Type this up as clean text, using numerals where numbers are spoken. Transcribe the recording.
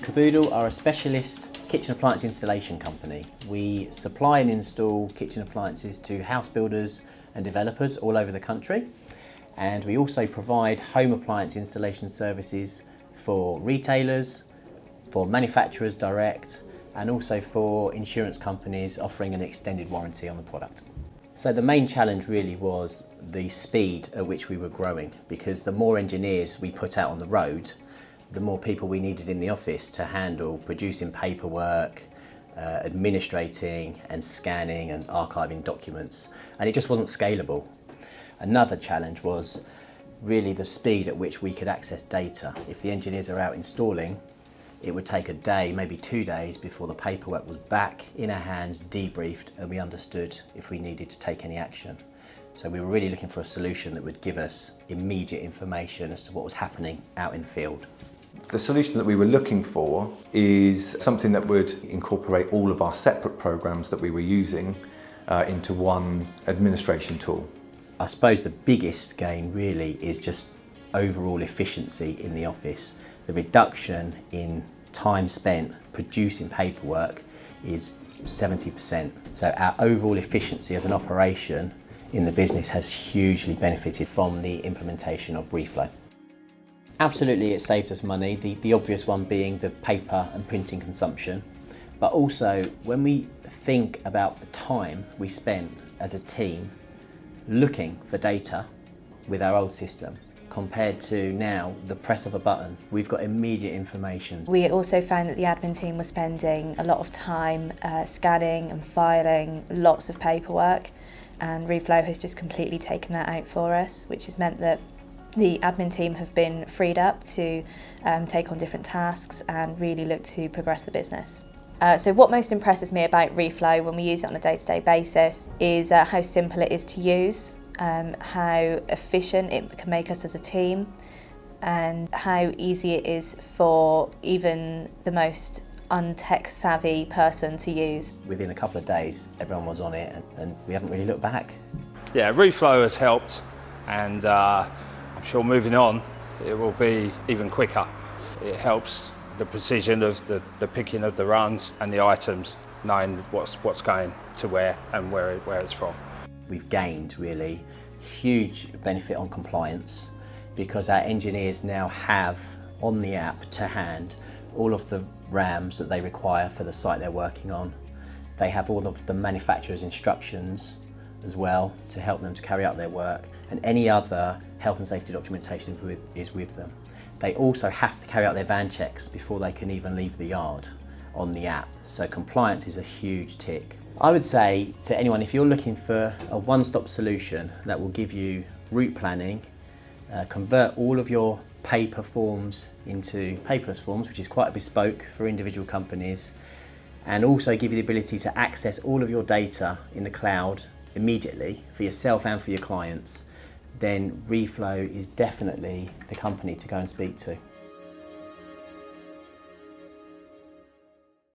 Kaboodle are a specialist kitchen appliance installation company. We supply and install kitchen appliances to house builders and developers all over the country. And we also provide home appliance installation services for retailers, for manufacturers direct, and also for insurance companies offering an extended warranty on the product. So the main challenge really was the speed at which we were growing, because the more engineers we put out on the road, the more people we needed in the office to handle producing paperwork, administrating and scanning and archiving documents, and it just wasn't scalable. Another challenge was really the speed at which we could access data. If the engineers are out installing, it would take a day, maybe 2 days before the paperwork was back in our hands, debriefed, and we understood if we needed to take any action. So we were really looking for a solution that would give us immediate information as to what was happening out in the field. The solution that we were looking for is something that would incorporate all of our separate programs that we were using into one administration tool. I suppose the biggest gain really is just overall efficiency in the office. The reduction in time spent producing paperwork is 70%. So our overall efficiency as an operation in the business has hugely benefited from the implementation of Reflow. Absolutely, it saved us money, the obvious one being the paper and printing consumption. But also, when we think about the time we spent as a team looking for data with our old system, compared to now the press of a button, we've got immediate information. We also found that the admin team was spending a lot of time scanning and filing lots of paperwork, and Reflow has just completely taken that out for us, which has meant that the admin team have been freed up to take on different tasks and really look to progress the business. So what most impresses me about Reflow when we use it on a day-to-day basis is how simple it is to use, how efficient it can make us as a team, and how easy it is for even the most untech savvy person to use. Within a couple of days, everyone was on it and we haven't really looked back. Yeah, Reflow has helped, and I'm sure moving on it will be even quicker. It helps the precision of the picking of the runs and the items, knowing what's going to where and where it's from. We've gained really huge benefit on compliance because our engineers now have on the app to hand all of the RAMs that they require for the site they're working on. They have all of the manufacturer's instructions as well to help them to carry out their work, and any other health and safety documentation is with them. They also have to carry out their van checks before they can even leave the yard on the app. So compliance is a huge tick. I would say to anyone, if you're looking for a one-stop solution that will give you route planning, convert all of your paper forms into paperless forms, which is quite bespoke for individual companies, and also give you the ability to access all of your data in the cloud immediately for yourself and for your clients, then Reflow is definitely the company to go and speak to.